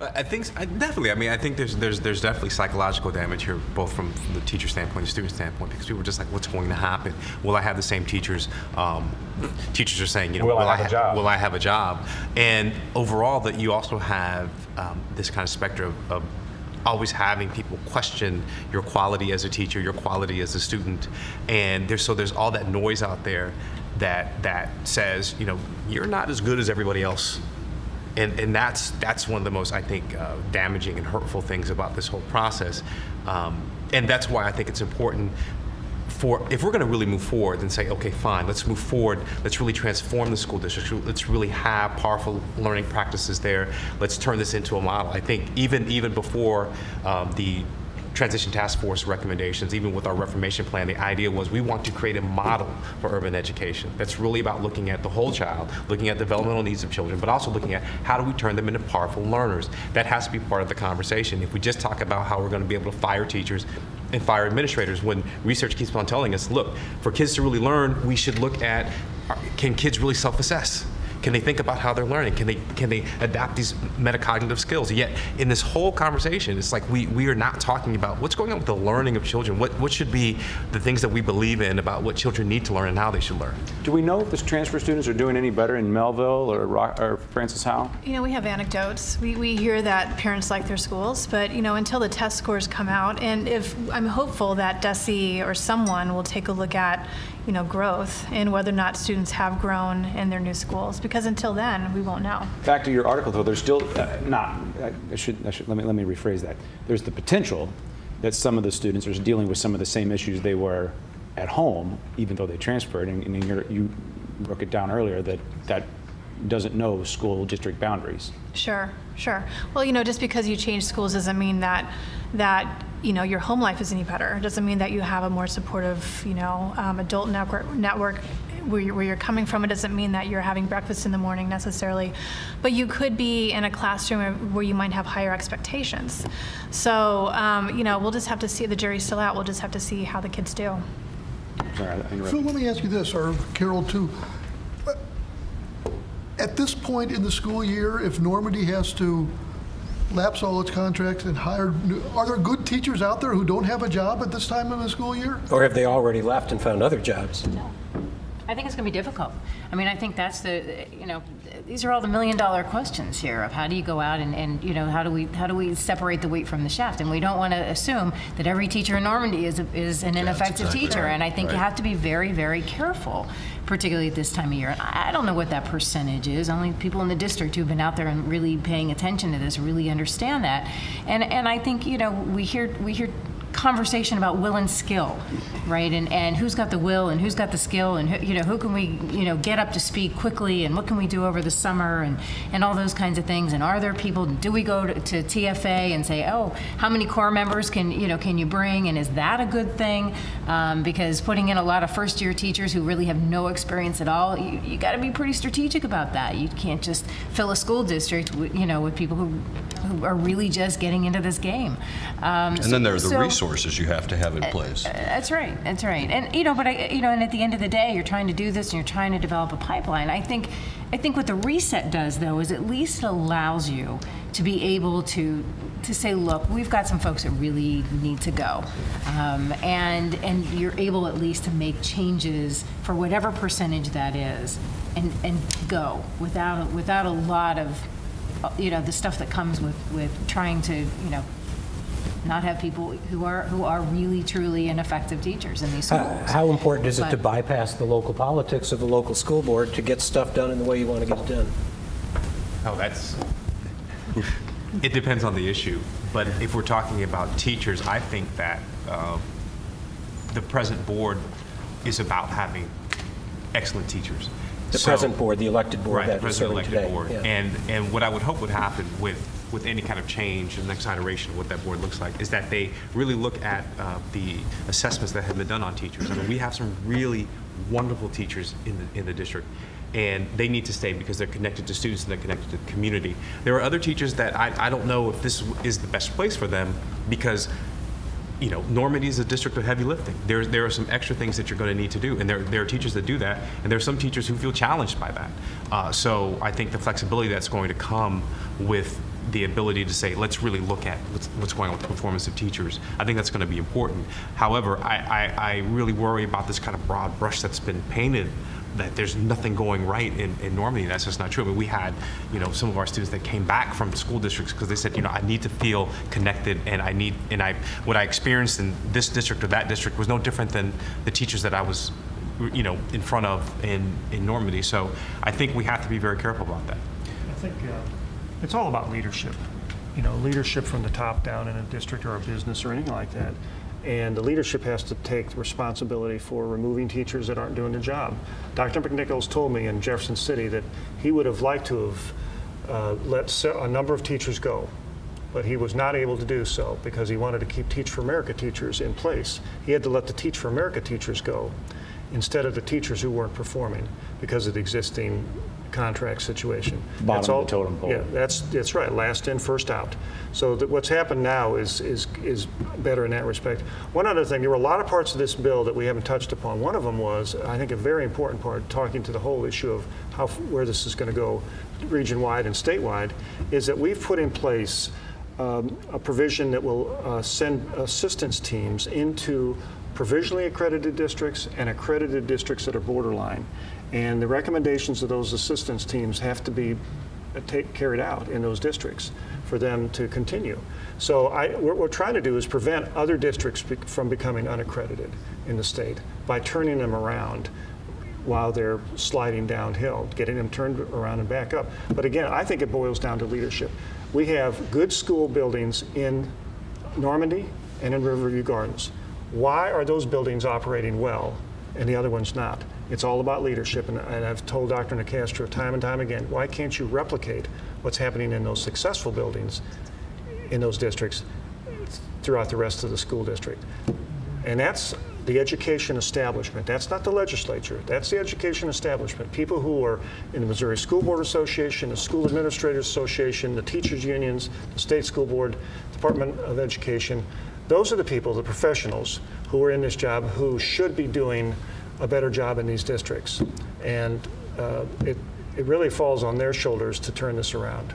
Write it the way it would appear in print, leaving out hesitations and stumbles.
I think definitely. I mean, I think there's definitely psychological damage here, both from the teacher standpoint and the student standpoint, because people are just like, what's going to happen? Will I have the same teachers? Teachers are saying, will I have a job? Will I have a job? And overall, that you also have this kind of spectrum of always having people question your quality as a teacher, your quality as a student, and there's all that noise out there that says, you're not as good as everybody else. And that's one of the most, I think, damaging and hurtful things about this whole process. And that's why I think it's important if we're going to really move forward and say, okay, fine, let's move forward, let's really transform the school district, let's really have powerful learning practices there, let's turn this into a model. I think even before the Transition Task Force recommendations, even with our reformation plan, the idea was we want to create a model for urban education that's really about looking at the whole child, looking at developmental needs of children, but also looking at how do we turn them into powerful learners. That has to be part of the conversation. If we just talk about how we're going to be able to fire teachers and fire administrators, when research keeps on telling us, look, for kids to really learn, we should look at, can kids really self-assess? Can they think about how they're learning? Can they adapt these metacognitive skills? Yet in this whole conversation, it's like we are not talking about what's going on with the learning of children. What should be the things that we believe in about what children need to learn and how they should learn? Do we know if the transfer students are doing any better in Melville or Francis Howell? We have anecdotes. We hear that parents like their schools, but until the test scores come out, and if I'm hopeful that DESE or someone will take a look at growth and whether or not students have grown in their new schools, because until then we won't know. Back to your article, though, there's still not. I should let me rephrase that. There's the potential that some of the students are dealing with some of the same issues they were at home, even though they transferred. And you broke it down earlier that doesn't know school district boundaries. Sure. Well, just because you change schools doesn't mean that your home life is any better. It doesn't mean that you have a more supportive, adult network where you're coming from. It doesn't mean that you're having breakfast in the morning necessarily, but you could be in a classroom where you might have higher expectations. So, we'll just have to see. The jury's still out. We'll just have to see how the kids do. Sorry, I interrupted. Phil, let me ask you this, or Carol too. At this point in the school year, if Normandy has to lapse all its contracts and hire are there good teachers out there who don't have a job at this time of the school year? Or have they already left and found other jobs? No. I think it's going to be difficult. I mean, I think that's these are all the million-dollar questions here of how do you go out and how do we separate the wheat from the chaff? And we don't want to assume that every teacher in Normandy is an ineffective teacher. Right. And I think you have to be very, very careful, particularly at this time of year. And I don't know what that percentage is. Only people in the district who've been out there and really paying attention to this really understand that. And I think we hear conversation about will and skill, right? And who's got the will and who's got the skill, and who can we get up to speed quickly, and what can we do over the summer, and all those kinds of things. And are there people? Do we go to TFA and say, oh, how many core members can you bring, and is that a good thing? Because putting in a lot of first-year teachers who really have no experience at all, you got to be pretty strategic about that. You can't just fill a school district with people who are really just getting into this game. And then there are the resources you have to have in place. That's right. And but and at the end of the day, you're trying to do this and you're trying to develop a pipeline. I think what the reset does, though, is at least it allows you to be able to say, look, we've got some folks that really need to go, and you're able at least to make changes for whatever percentage that is, and go without a lot of the stuff that comes with trying to not have people who are really truly ineffective teachers in these schools. How important is it to bypass the local politics of the local school board to get stuff done in the way you want to get it done? It depends on the issue. But if we're talking about teachers, I think that the present board is about having excellent teachers. The present board, the elected board, right, that the present is serving elected today. board. Yeah. And what I would hope would happen with any kind of change in the next iteration of what that board looks like is that they really look at the assessments that have been done on teachers. I mean, we have some really wonderful teachers in the district, and they need to stay because they're connected to students and they're connected to the community. There are other teachers that I don't know if this is the best place for them, because Normandy is a district of heavy lifting. There are some extra things that you're going to need to do, and there are teachers that do that, and there are some teachers who feel challenged by that. So I think the flexibility that's going to come with the ability to say, let's really look at what's going on with the performance of teachers. I think that's going to be important. However, I really worry about this kind of broad brush that's been painted, that there's nothing going right in Normandy, and that's just not true. I mean, we had, some of our students that came back from school districts because they said, I need to feel connected, and what I experienced in this district or that district was no different than the teachers that I was, in front of in Normandy. So I think we have to be very careful about that. I think it's all about leadership. Leadership from the top down in a district or a business or anything like that. And the leadership has to take responsibility for removing teachers that aren't doing the job. Dr. McNichols told me in Jefferson City that he would have liked to have let a number of teachers go, but he was not able to do so because he wanted to keep Teach for America teachers in place. He had to let the Teach for America teachers go instead of the teachers who weren't performing because of the existing contract situation. Bottom of the totem pole. Yeah, that's right. Last in, first out. So what's happened now is better in that respect. One other thing, there were a lot of parts of this bill that we haven't touched upon. One of them was, I think, a very important part, talking to the whole issue of where this is going to go region-wide and statewide, is that we've put in place a provision that will send assistance teams into provisionally accredited districts and accredited districts that are borderline. And the recommendations of those assistance teams have to be carried out in those districts for them to continue. So what we're trying to do is prevent other districts from becoming unaccredited in the state by turning them around while they're sliding downhill, getting them turned around and back up. But again, I think it boils down to leadership. We have good school buildings in Normandy and in Riverview Gardens. Why are those buildings operating well and the other ones not? It's all about leadership, and I've told Dr. Nicastro time and time again, why can't you replicate what's happening in those successful buildings in those districts throughout the rest of the school district? And that's the education establishment. That's not the legislature. That's the education establishment. People who are in the Missouri School Board Association, the School Administrators Association, the teachers unions, the State School Board, Department of Education. Those are the people, the professionals who are in this job who should be doing a better job in these districts. And it really falls on their shoulders to turn this around.